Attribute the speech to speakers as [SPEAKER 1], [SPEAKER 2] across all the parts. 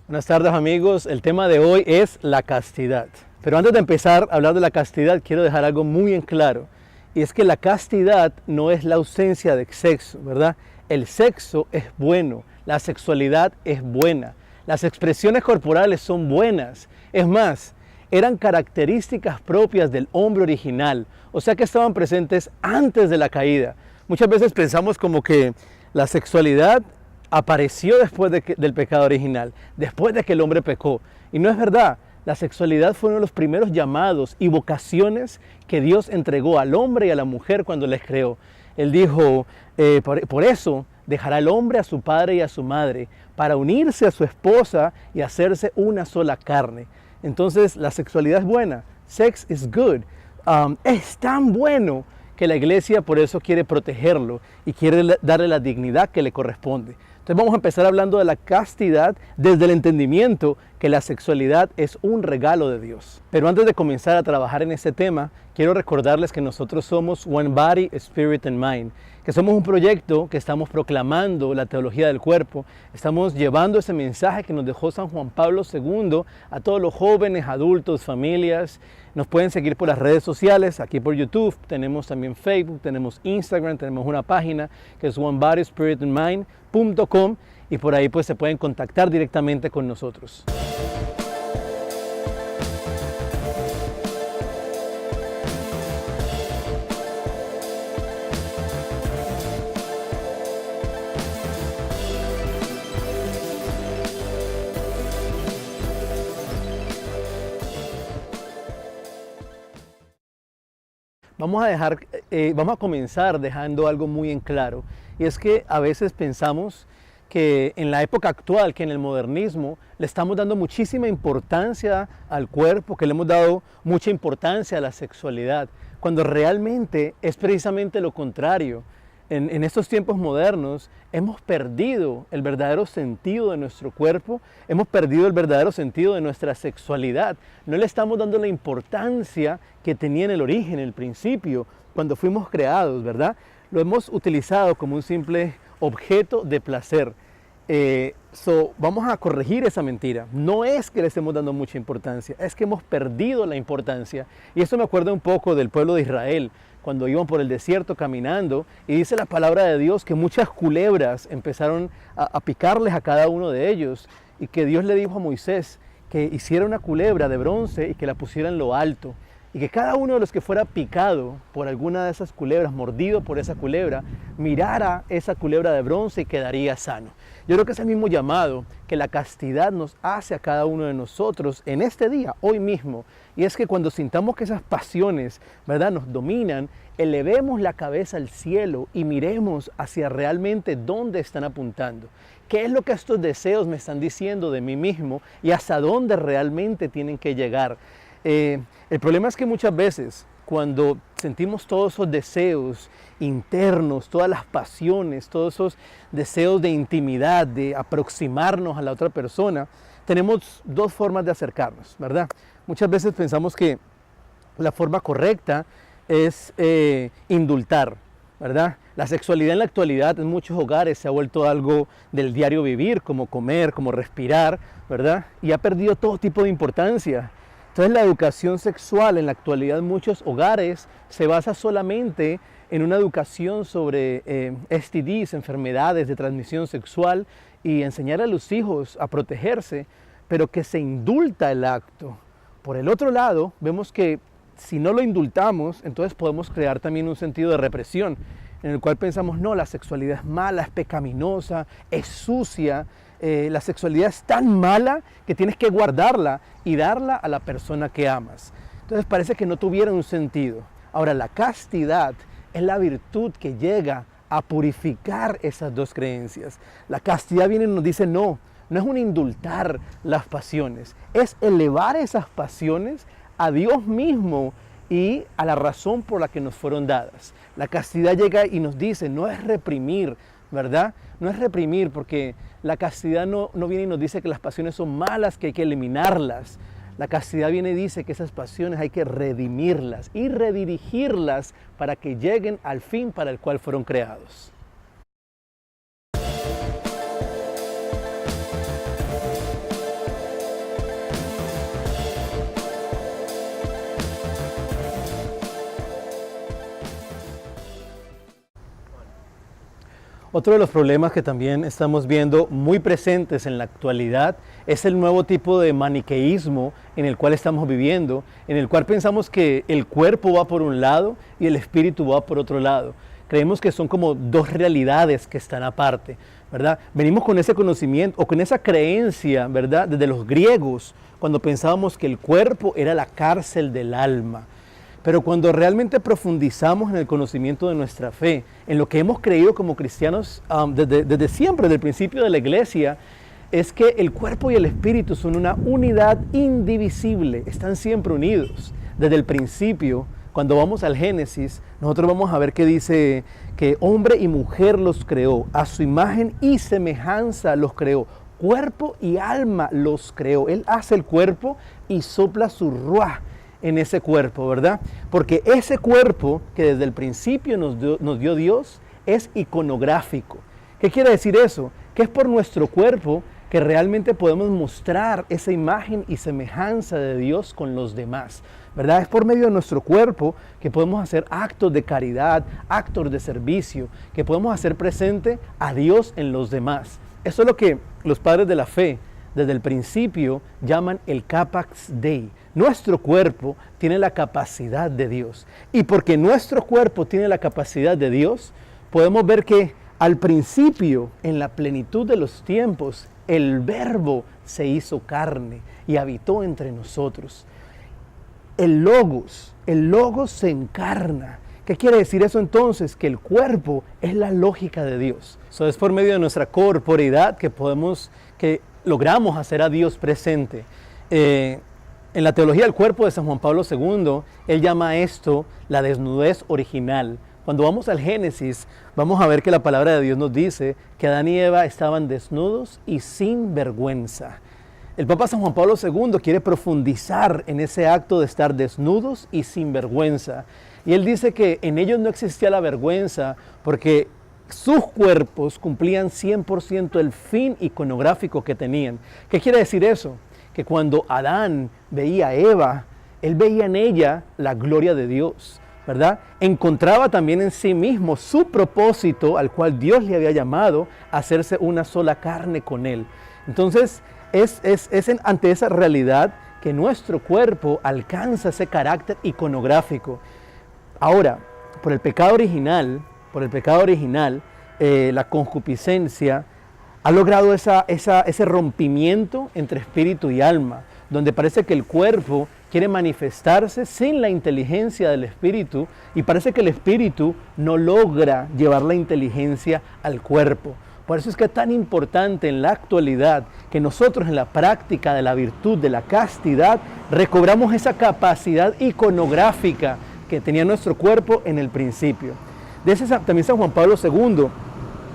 [SPEAKER 1] Buenas tardes amigos, el tema de hoy es la castidad. Pero antes de empezar a hablar de la castidad, quiero dejar algo muy en claro. Y es que la castidad no es la ausencia de sexo, ¿verdad? El sexo es bueno, la sexualidad es buena, las expresiones corporales son buenas. Es más, eran características propias del hombre original, o sea que estaban presentes antes de la caída. Muchas veces pensamos como que la sexualidad apareció después del pecado original, después de que el hombre pecó. Y no es verdad. La sexualidad fue uno de los primeros llamados y vocaciones que Dios entregó al hombre y a la mujer cuando les creó. Él dijo, por eso dejará el hombre a su padre y a su madre para unirse a su esposa y hacerse una sola carne. Entonces la sexualidad es buena. Sex is good. Es tan bueno que la iglesia por eso quiere protegerlo y quiere darle la dignidad que le corresponde. Entonces vamos a empezar hablando de la castidad desde el entendimiento que la sexualidad es un regalo de Dios. Pero antes de comenzar a trabajar en este tema, quiero recordarles que nosotros somos One Body, Spirit and Mind, que somos un proyecto que estamos proclamando la teología del cuerpo, estamos llevando ese mensaje que nos dejó San Juan Pablo II a todos los jóvenes, adultos, familias. Nos pueden seguir por las redes sociales, aquí por YouTube, tenemos también Facebook, tenemos Instagram, tenemos una página que es oneBodySpiritAndMind.com y por ahí pues se pueden contactar directamente con nosotros. Vamos a comenzar dejando algo muy en claro, y es que a veces pensamos que en la época actual, que en el modernismo, le estamos dando muchísima importancia al cuerpo, que le hemos dado mucha importancia a la sexualidad, cuando realmente es precisamente lo contrario. En estos tiempos modernos hemos perdido el verdadero sentido de nuestro cuerpo, hemos perdido el verdadero sentido de nuestra sexualidad. No le estamos dando la importancia que tenía en el origen, en el principio, cuando fuimos creados, ¿verdad? Lo hemos utilizado como un simple objeto de placer. Vamos a corregir esa mentira. No es que le estemos dando mucha importancia, es que hemos perdido la importancia. Y esto me acuerda un poco del pueblo de Israel, cuando iban por el desierto caminando, y dice la palabra de Dios que muchas culebras empezaron a picarles a cada uno de ellos, y que Dios le dijo a Moisés que hiciera una culebra de bronce y que la pusiera en lo alto, y que cada uno de los que fuera picado por alguna de esas culebras, mordido por esa culebra, mirara esa culebra de bronce y quedaría sano. Yo creo que es el mismo llamado que la castidad nos hace a cada uno de nosotros en este día, hoy mismo. Y es que cuando sintamos que esas pasiones, ¿verdad?, nos dominan, elevemos la cabeza al cielo y miremos hacia realmente dónde están apuntando. ¿Qué es lo que estos deseos me están diciendo de mí mismo y hasta dónde realmente tienen que llegar? El problema es que muchas veces cuando sentimos todos esos deseos internos, todas las pasiones, todos esos deseos de intimidad, de aproximarnos a la otra persona, tenemos dos formas de acercarnos, ¿verdad? Muchas veces pensamos que la forma correcta es indultar, ¿verdad? La sexualidad en la actualidad en muchos hogares se ha vuelto algo del diario vivir, como comer, como respirar, ¿verdad? Y ha perdido todo tipo de importancia. Entonces la educación sexual en la actualidad en muchos hogares se basa solamente en una educación sobre STDs, enfermedades de transmisión sexual, y enseñar a los hijos a protegerse, pero que se indulta el acto. Por el otro lado, vemos que si no lo indultamos, entonces podemos crear también un sentido de represión, en el cual pensamos, no, la sexualidad es mala, es pecaminosa, es sucia. La sexualidad es tan mala que tienes que guardarla y darla a la persona que amas. Entonces parece que no tuviera un sentido. Ahora, la castidad es la virtud que llega a purificar esas dos creencias. La castidad viene y nos dice, no es un indultar las pasiones, es elevar esas pasiones a Dios mismo y a la razón por la que nos fueron dadas. La castidad llega y nos dice, no es reprimir, ¿verdad? No es reprimir, porque la castidad no viene y nos dice que las pasiones son malas, que hay que eliminarlas. La castidad viene y dice que esas pasiones hay que redimirlas y redirigirlas para que lleguen al fin para el cual fueron creados. Otro de los problemas que también estamos viendo muy presentes en la actualidad es el nuevo tipo de maniqueísmo en el cual estamos viviendo, en el cual pensamos que el cuerpo va por un lado y el espíritu va por otro lado. Creemos que son como dos realidades que están aparte, ¿verdad? Venimos con ese conocimiento o con esa creencia, ¿verdad? Desde los griegos, cuando pensábamos que el cuerpo era la cárcel del alma. Pero cuando realmente profundizamos en el conocimiento de nuestra fe, en lo que hemos creído como cristianos desde siempre, desde el principio de la iglesia, es que el cuerpo y el espíritu son una unidad indivisible, están siempre unidos. Desde el principio, cuando vamos al Génesis, nosotros vamos a ver que dice que hombre y mujer los creó, a su imagen y semejanza los creó, cuerpo y alma los creó. Él hace el cuerpo y sopla su ruaj en ese cuerpo, ¿verdad? Porque ese cuerpo que desde el principio nos dio Dios es iconográfico. ¿Qué quiere decir eso? Que es por nuestro cuerpo que realmente podemos mostrar esa imagen y semejanza de Dios con los demás, ¿verdad? Es por medio de nuestro cuerpo que podemos hacer actos de caridad, actos de servicio, que podemos hacer presente a Dios en los demás. Eso es lo que los padres de la fe desde el principio llaman el capax Dei. Nuestro cuerpo tiene la capacidad de Dios. Y porque nuestro cuerpo tiene la capacidad de Dios, podemos ver que al principio, en la plenitud de los tiempos, el Verbo se hizo carne y habitó entre nosotros. El Logos se encarna. ¿Qué quiere decir eso entonces? Que el cuerpo es la lógica de Dios. Eso es por medio de nuestra corporeidad que logramos hacer a Dios presente. En la teología del cuerpo de San Juan Pablo II, él llama esto la desnudez original. Cuando vamos al Génesis, vamos a ver que la palabra de Dios nos dice que Adán y Eva estaban desnudos y sin vergüenza. El Papa San Juan Pablo II quiere profundizar en ese acto de estar desnudos y sin vergüenza. Y él dice que en ellos no existía la vergüenza porque sus cuerpos cumplían 100% el fin iconográfico que tenían. ¿Qué quiere decir eso? Que cuando Adán veía a Eva, él veía en ella la gloria de Dios, ¿verdad? Encontraba también en sí mismo su propósito al cual Dios le había llamado a hacerse una sola carne con él. Entonces, ante esa realidad que nuestro cuerpo alcanza ese carácter iconográfico. Ahora, por el pecado original, la concupiscencia ha logrado ese rompimiento entre espíritu y alma, donde parece que el cuerpo quiere manifestarse sin la inteligencia del espíritu y parece que el espíritu no logra llevar la inteligencia al cuerpo. Por eso es que es tan importante en la actualidad que nosotros en la práctica de la virtud de la castidad recobramos esa capacidad iconográfica que tenía nuestro cuerpo en el principio. De ese también San Juan Pablo II,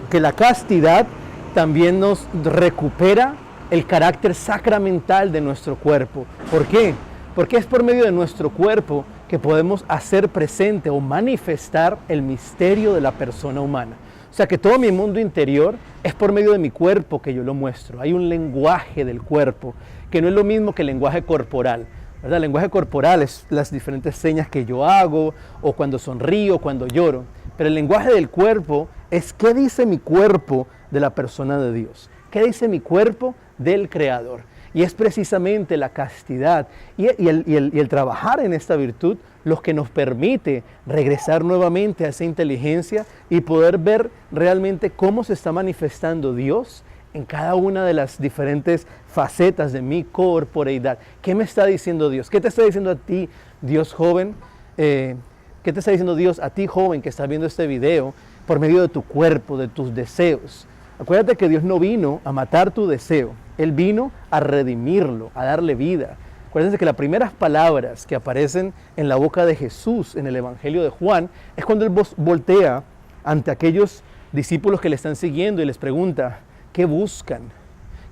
[SPEAKER 1] que la castidad también nos recupera el carácter sacramental de nuestro cuerpo. ¿Por qué? Porque es por medio de nuestro cuerpo que podemos hacer presente o manifestar el misterio de la persona humana. O sea que todo mi mundo interior es por medio de mi cuerpo que yo lo muestro. Hay un lenguaje del cuerpo que no es lo mismo que el lenguaje corporal, ¿verdad? El lenguaje corporal es las diferentes señas que yo hago o cuando sonrío, cuando lloro. Pero el lenguaje del cuerpo es qué dice mi cuerpo de la persona de Dios. ¿Qué dice mi cuerpo del Creador? Y es precisamente la castidad y el trabajar en esta virtud lo que nos permite regresar nuevamente a esa inteligencia y poder ver realmente cómo se está manifestando Dios en cada una de las diferentes facetas de mi corporeidad. ¿Qué me está diciendo Dios? ¿Qué te está diciendo a ti, Dios joven? ¿Qué te está diciendo Dios a ti, joven, que estás viendo este video por medio de tu cuerpo, de tus deseos? Acuérdate que Dios no vino a matar tu deseo. Él vino a redimirlo, a darle vida. Acuérdense que las primeras palabras que aparecen en la boca de Jesús en el Evangelio de Juan es cuando Él voltea ante aquellos discípulos que le están siguiendo y les pregunta, ¿qué buscan?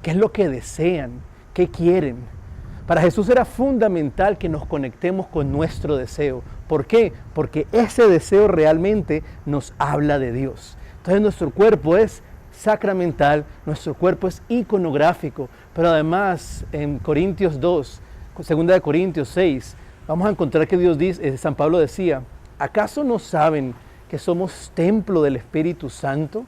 [SPEAKER 1] ¿Qué es lo que desean? ¿Qué quieren? Para Jesús era fundamental que nos conectemos con nuestro deseo. ¿Por qué? Porque ese deseo realmente nos habla de Dios. Entonces nuestro cuerpo es sacramental, nuestro cuerpo es iconográfico, pero además en Corintios 2, 2 Corintios 6, vamos a encontrar que Dios dice, San Pablo decía, ¿acaso no saben que somos templo del Espíritu Santo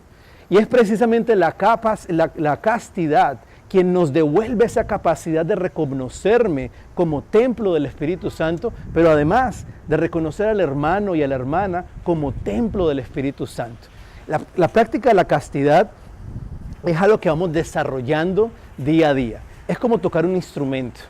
[SPEAKER 1] Y es precisamente la castidad quien nos devuelve esa capacidad de reconocerme como templo del Espíritu Santo, pero además de reconocer al hermano y a la hermana como templo del Espíritu Santo. La práctica de la castidad es algo que vamos desarrollando día a día. Es como tocar un instrumento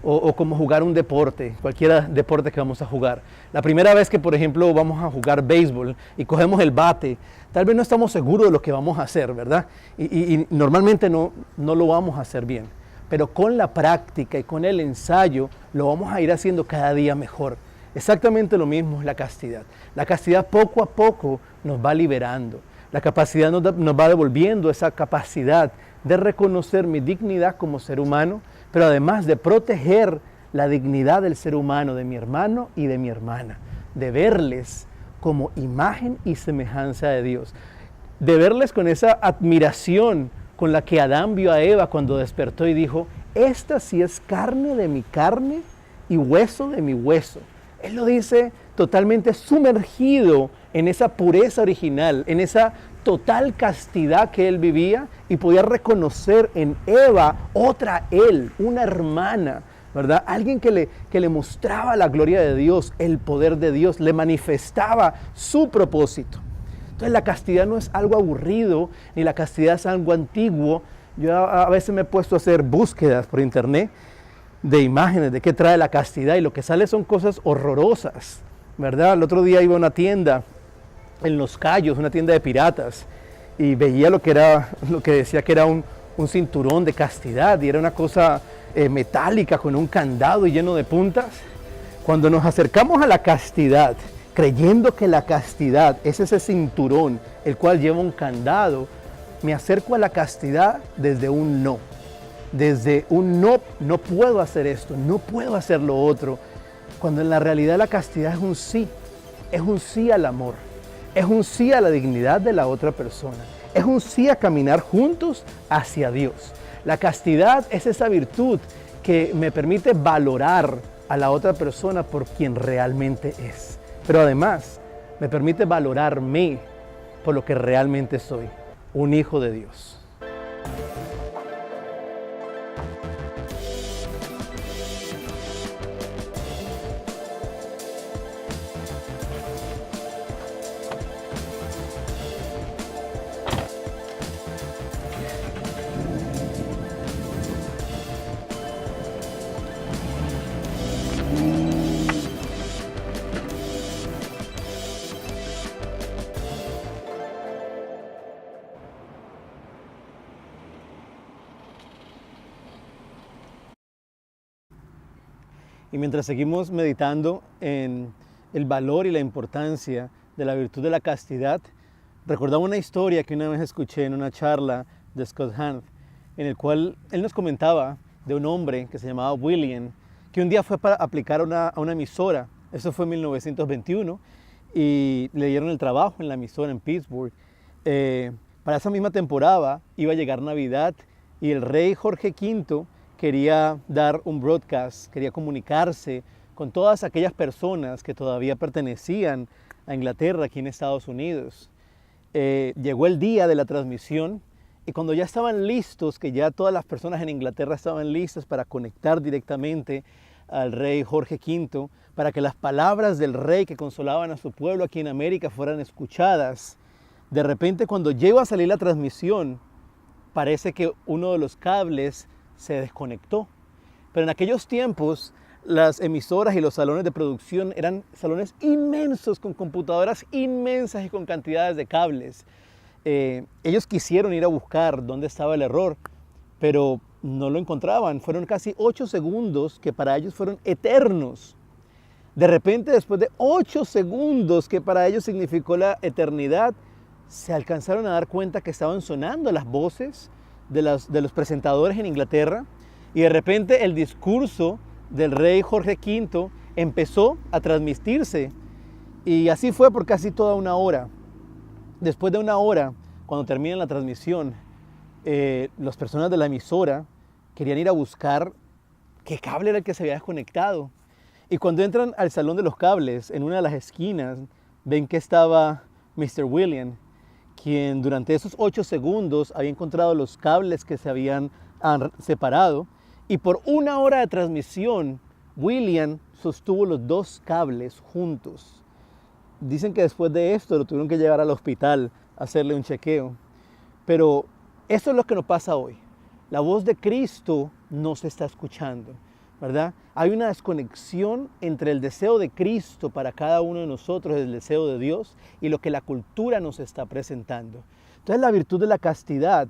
[SPEAKER 1] o como jugar un deporte, cualquier deporte que vamos a jugar. La primera vez que, por ejemplo, vamos a jugar béisbol y cogemos el bate, tal vez no estamos seguros de lo que vamos a hacer, ¿verdad? Y normalmente no lo vamos a hacer bien. Pero con la práctica y con el ensayo lo vamos a ir haciendo cada día mejor. Exactamente lo mismo es la castidad. La castidad poco a poco nos va liberando. La capacidad nos va devolviendo esa capacidad de reconocer mi dignidad como ser humano, pero además de proteger la dignidad del ser humano, de mi hermano y de mi hermana, de verles como imagen y semejanza de Dios, de verles con esa admiración con la que Adán vio a Eva cuando despertó y dijo, esta sí es carne de mi carne y hueso de mi hueso. Él lo dice totalmente sumergido en esa pureza original, en esa total castidad que él vivía y podía reconocer en Eva otra él, una hermana, ¿verdad? Alguien que le mostraba la gloria de Dios, el poder de Dios, le manifestaba su propósito. Entonces la castidad no es algo aburrido, ni la castidad es algo antiguo. Yo a veces me he puesto a hacer búsquedas por internet de imágenes de qué trae la castidad y lo que sale son cosas horrorosas, ¿verdad? El otro día iba a una tienda en Los Cayos, una tienda de piratas, y veía lo que decía que era un cinturón de castidad y era una cosa metálica con un candado y lleno de puntas. Cuando nos acercamos a la castidad, creyendo que la castidad es ese cinturón el cual lleva un candado, me acerco a la castidad desde un no. Desde un no puedo hacer esto, no puedo hacer lo otro, cuando en la realidad la castidad es un sí al amor, es un sí a la dignidad de la otra persona, es un sí a caminar juntos hacia Dios. La castidad es esa virtud que me permite valorar a la otra persona por quien realmente es, pero además me permite valorarme por lo que realmente soy, un hijo de Dios. Y mientras seguimos meditando en el valor y la importancia de la virtud de la castidad, recordaba una historia que una vez escuché en una charla de Scott Hahn, en el cual él nos comentaba de un hombre que se llamaba William, que un día fue para aplicar a una emisora. Eso fue en 1921 y le dieron el trabajo en la emisora en Pittsburgh. Para esa misma temporada iba a llegar Navidad y el rey Jorge V quería dar un broadcast, quería comunicarse con todas aquellas personas que todavía pertenecían a Inglaterra, aquí en Estados Unidos. Llegó el día de la transmisión y cuando ya estaban listos, que ya todas las personas en Inglaterra estaban listas para conectar directamente al rey Jorge V, para que las palabras del rey que consolaban a su pueblo aquí en América fueran escuchadas, de repente cuando llegó a salir la transmisión, parece que uno de los cables se desconectó. Pero en aquellos tiempos las emisoras y los salones de producción eran salones inmensos con computadoras inmensas y con cantidades de cables. Ellos quisieron ir a buscar dónde estaba el error, pero no lo encontraban. Fueron casi 8 segundos que para ellos fueron eternos. De repente, después de 8 segundos que para ellos significó la eternidad, se alcanzaron a dar cuenta que estaban sonando las voces de los presentadores en Inglaterra y de repente el discurso del rey Jorge V empezó a transmitirse y así fue por casi toda una hora. Después de una hora, cuando termina la transmisión, las personas de la emisora querían ir a buscar qué cable era el que se había desconectado y cuando entran al salón de los cables, en una de las esquinas, ven que estaba Mr. William, quien durante esos 8 segundos había encontrado los cables que se habían separado, y por 1 hora de transmisión, William sostuvo los 2 cables juntos. Dicen que después de esto lo tuvieron que llevar al hospital a hacerle un chequeo. Pero eso es lo que nos pasa hoy. La voz de Cristo no se está escuchando, ¿verdad? Hay una desconexión entre el deseo de Cristo para cada uno de nosotros, el deseo de Dios, y lo que la cultura nos está presentando. Entonces la virtud de la castidad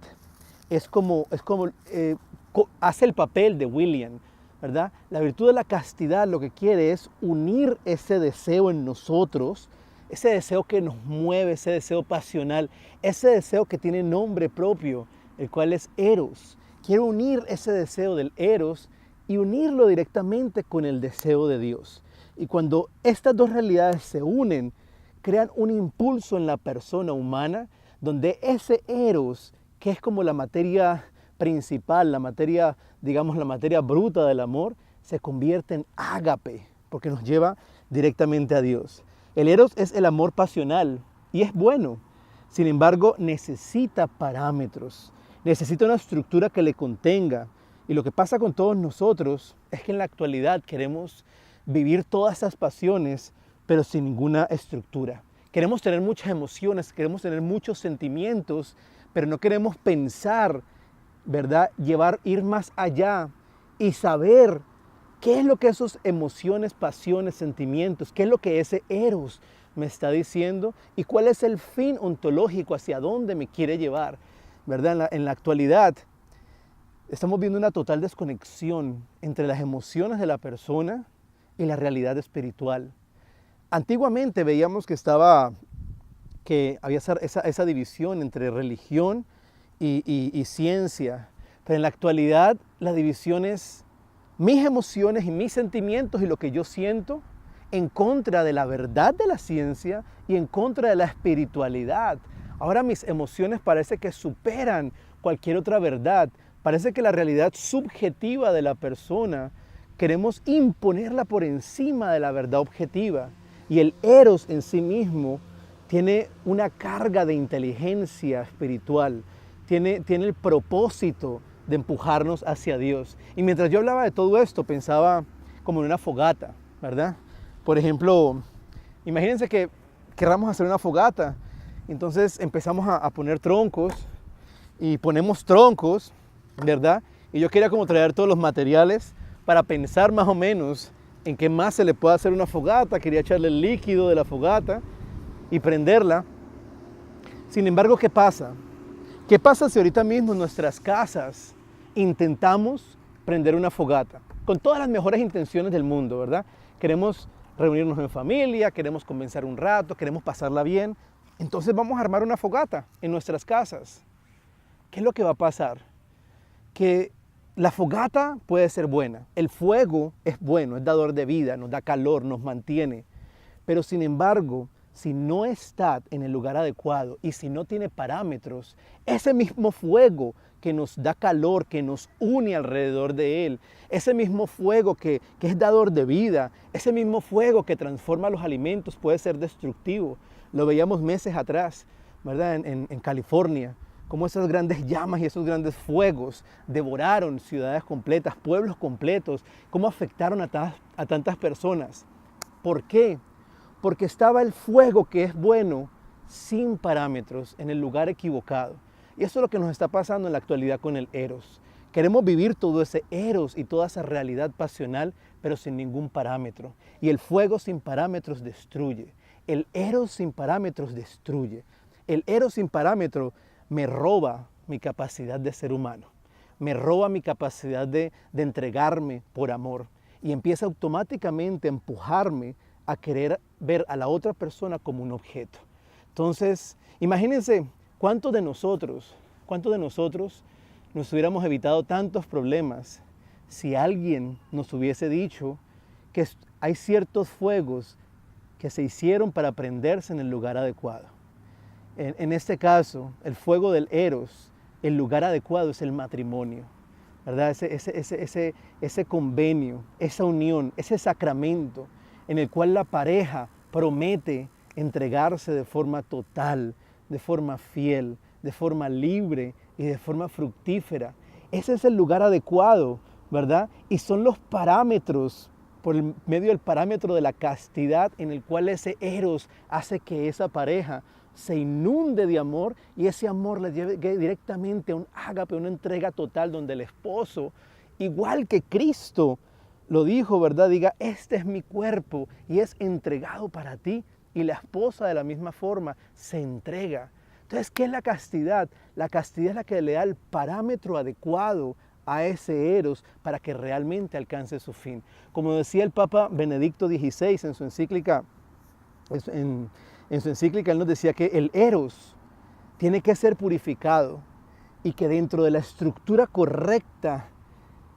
[SPEAKER 1] hace el papel de William, ¿verdad? La virtud de la castidad lo que quiere es unir ese deseo en nosotros, ese deseo que nos mueve, ese deseo pasional, ese deseo que tiene nombre propio, el cual es Eros. Quiero unir ese deseo del Eros y unirlo directamente con el deseo de Dios. Y cuando estas dos realidades se unen, crean un impulso en la persona humana, donde ese Eros, que es como la materia principal, la materia, digamos, la materia bruta del amor, se convierte en ágape, porque nos lleva directamente a Dios. El Eros es el amor pasional y es bueno. Sin embargo, necesita parámetros, necesita una estructura que le contenga. Y lo que pasa con todos nosotros es que en la actualidad queremos vivir todas esas pasiones, pero sin ninguna estructura. Queremos tener muchas emociones, queremos tener muchos sentimientos, pero no queremos pensar, ¿verdad? Ir más allá y saber qué es lo que esas emociones, pasiones, sentimientos, qué es lo que ese Eros me está diciendo y cuál es el fin ontológico, hacia dónde me quiere llevar, ¿verdad? En la actualidad estamos viendo una total desconexión entre las emociones de la persona y la realidad espiritual. Antiguamente veíamos que había esa división entre religión y ciencia, pero en la actualidad la división es mis emociones y mis sentimientos y lo que yo siento en contra de la verdad de la ciencia y en contra de la espiritualidad. Ahora mis emociones parece que superan cualquier otra verdad. Parece que la realidad subjetiva de la persona queremos imponerla por encima de la verdad objetiva. Y el Eros en sí mismo tiene una carga de inteligencia espiritual, tiene el propósito de empujarnos hacia Dios. Y mientras yo hablaba de todo esto, pensaba como en una fogata, ¿verdad? Por ejemplo, imagínense que querramos hacer una fogata. Entonces empezamos a poner troncos y ponemos troncos, ¿verdad? Y yo quería como traer todos los materiales para pensar más o menos en qué más se le puede hacer una fogata. Quería echarle el líquido de la fogata y prenderla. Sin embargo, ¿qué pasa? ¿Qué pasa si ahorita mismo en nuestras casas intentamos prender una fogata? Con todas las mejores intenciones del mundo, ¿verdad? Queremos reunirnos en familia, queremos conversar un rato, queremos pasarla bien. Entonces vamos a armar una fogata en nuestras casas. ¿Qué es lo que va a pasar? Que la fogata puede ser buena, el fuego es bueno, es dador de vida, nos da calor, nos mantiene. Pero sin embargo, si no está en el lugar adecuado y si no tiene parámetros, ese mismo fuego que nos da calor, que nos une alrededor de él, ese mismo fuego que es dador de vida, ese mismo fuego que transforma los alimentos puede ser destructivo. Lo veíamos meses atrás, ¿verdad? En California, cómo esas grandes llamas y esos grandes fuegos devoraron ciudades completas, pueblos completos, cómo afectaron a tantas personas. ¿Por qué? Porque estaba el fuego que es bueno sin parámetros en el lugar equivocado. Y eso es lo que nos está pasando en la actualidad con el Eros. Queremos vivir todo ese Eros y toda esa realidad pasional, pero sin ningún parámetro. Y el fuego sin parámetros destruye. El Eros sin parámetros destruye. El Eros sin parámetro me roba mi capacidad de ser humano. Me roba mi capacidad de entregarme por amor. Y empieza automáticamente a empujarme a querer ver a la otra persona como un objeto. Entonces, imagínense cuántos de nosotros nos hubiéramos evitado tantos problemas si alguien nos hubiese dicho que hay ciertos fuegos que se hicieron para prenderse en el lugar adecuado. En este caso, el fuego del Eros, el lugar adecuado es el matrimonio, ¿verdad? Ese convenio, esa unión, ese sacramento en el cual la pareja promete entregarse de forma total, de forma fiel, de forma libre y de forma fructífera. Ese es el lugar adecuado, ¿verdad? Y son los parámetros, por el medio del parámetro de la castidad, en el cual ese eros hace que esa pareja se inunde de amor y ese amor le lleve directamente a un ágape, una entrega total, donde el esposo, igual que Cristo lo dijo, ¿verdad? Diga, este es mi cuerpo y es entregado para ti. Y la esposa de la misma forma se entrega. Entonces, ¿qué es la castidad? La castidad es la que le da el parámetro adecuado a ese eros para que realmente alcance su fin. Como decía el Papa Benedicto XVI en su encíclica, él nos decía que el eros tiene que ser purificado y que dentro de la estructura correcta,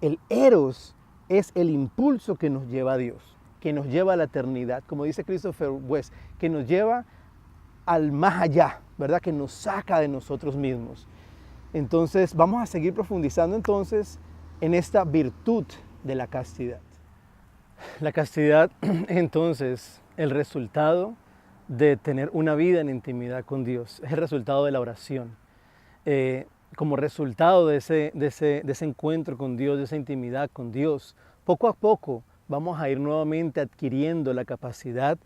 [SPEAKER 1] el eros es el impulso que nos lleva a Dios, que nos lleva a la eternidad, como dice Christopher West, que nos lleva al más allá, ¿verdad? Que nos saca de nosotros mismos. Entonces vamos a seguir profundizando entonces en esta virtud de la castidad. La castidad, entonces, el resultado de tener una vida en intimidad con Dios, es el resultado de la oración. Como resultado de ese encuentro con Dios, de esa intimidad con Dios, poco a poco vamos a ir nuevamente adquiriendo la capacidad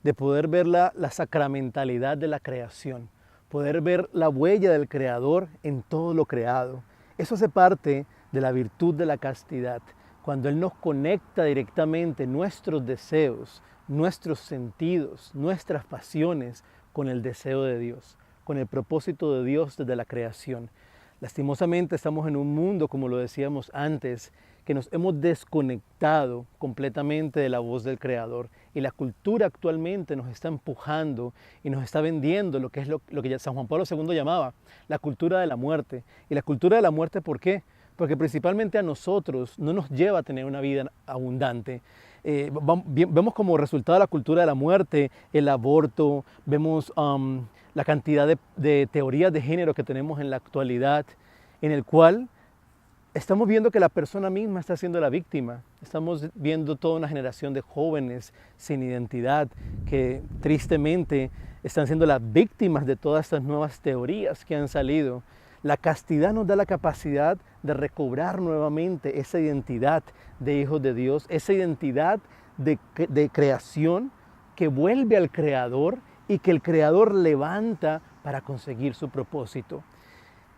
[SPEAKER 1] de poder ver la sacramentalidad de la creación, poder ver la huella del Creador en todo lo creado. Eso hace parte de la virtud de la castidad, cuando Él nos conecta directamente nuestros deseos, nuestros sentidos, nuestras pasiones con el deseo de Dios, con el propósito de Dios desde la creación. Lastimosamente estamos en un mundo, como lo decíamos antes, que nos hemos desconectado completamente de la voz del Creador. Y la cultura actualmente nos está empujando y nos está vendiendo lo que es lo que San Juan Pablo II llamaba la cultura de la muerte. Y la cultura de la muerte, ¿por qué? Porque principalmente a nosotros no nos lleva a tener una vida abundante. Vemos como resultado de la cultura de la muerte el aborto, vemos la cantidad de teorías de género que tenemos en la actualidad, en el cual estamos viendo que la persona misma está siendo la víctima. Estamos viendo toda una generación de jóvenes sin identidad que tristemente están siendo las víctimas de todas estas nuevas teorías que han salido. La castidad nos da la capacidad de recobrar nuevamente esa identidad de hijos de Dios, esa identidad de creación que vuelve al Creador y que el Creador levanta para conseguir su propósito.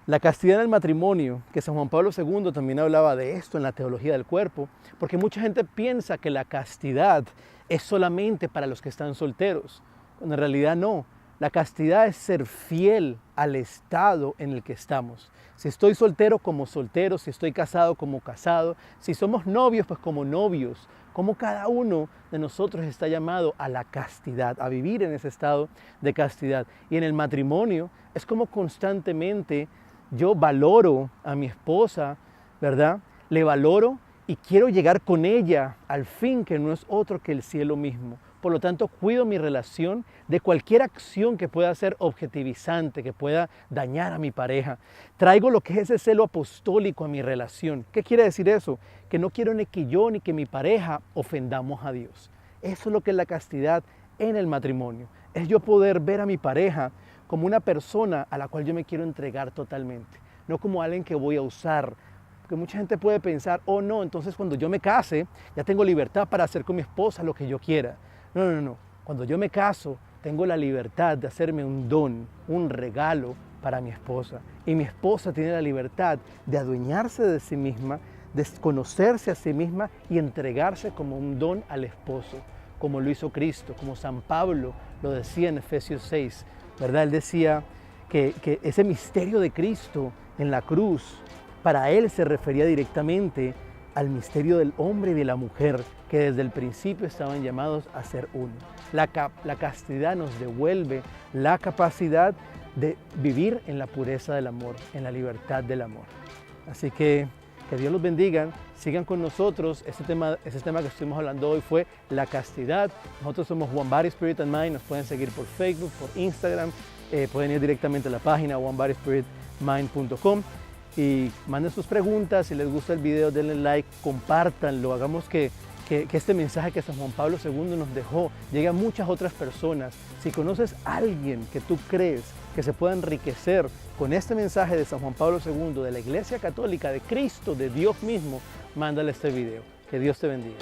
[SPEAKER 1] La castidad en el matrimonio, que San Juan Pablo II también hablaba de esto en la teología del cuerpo, porque mucha gente piensa que la castidad es solamente para los que están solteros, cuando en realidad no. La castidad es ser fiel al estado en el que estamos. Si estoy soltero, como soltero; si estoy casado, como casado; si somos novios, pues como novios. Como cada uno de nosotros está llamado a la castidad, a vivir en ese estado de castidad. Y en el matrimonio es como constantemente yo valoro a mi esposa, ¿verdad? Le valoro y quiero llegar con ella al fin, que no es otro que el cielo mismo. Por lo tanto, cuido mi relación de cualquier acción que pueda ser objetivizante, que pueda dañar a mi pareja. Traigo lo que es ese celo apostólico a mi relación. ¿Qué quiere decir eso? Que no quiero ni que yo ni que mi pareja ofendamos a Dios. Eso es lo que es la castidad en el matrimonio. Es yo poder ver a mi pareja como una persona a la cual yo me quiero entregar totalmente, no como alguien que voy a usar. Porque mucha gente puede pensar, oh no, entonces cuando yo me case ya tengo libertad para hacer con mi esposa lo que yo quiera. No. Cuando yo me caso tengo la libertad de hacerme un don, un regalo para mi esposa. Y mi esposa tiene la libertad de adueñarse de sí misma, de conocerse a sí misma y entregarse como un don al esposo, como lo hizo Cristo, como San Pablo lo decía en Efesios 6. ¿Verdad? Él decía que ese misterio de Cristo en la cruz, para él se refería directamente al misterio del hombre y de la mujer, que desde el principio estaban llamados a ser uno. La castidad nos devuelve la capacidad de vivir en la pureza del amor, en la libertad del amor. Así que Dios los bendiga, sigan con nosotros. Este tema que estuvimos hablando hoy fue la castidad. Nosotros somos One Body, Spirit and Mind. Nos pueden seguir por Facebook, por Instagram. Pueden ir directamente a la página onebodyspiritmind.com y manden sus preguntas. Si les gusta el video, denle like, compártanlo. Hagamos que que este mensaje que San Juan Pablo II nos dejó llegue a muchas otras personas. Si conoces a alguien que tú crees que se pueda enriquecer con este mensaje de San Juan Pablo II, de la Iglesia Católica, de Cristo, de Dios mismo, mándale este video. Que Dios te bendiga.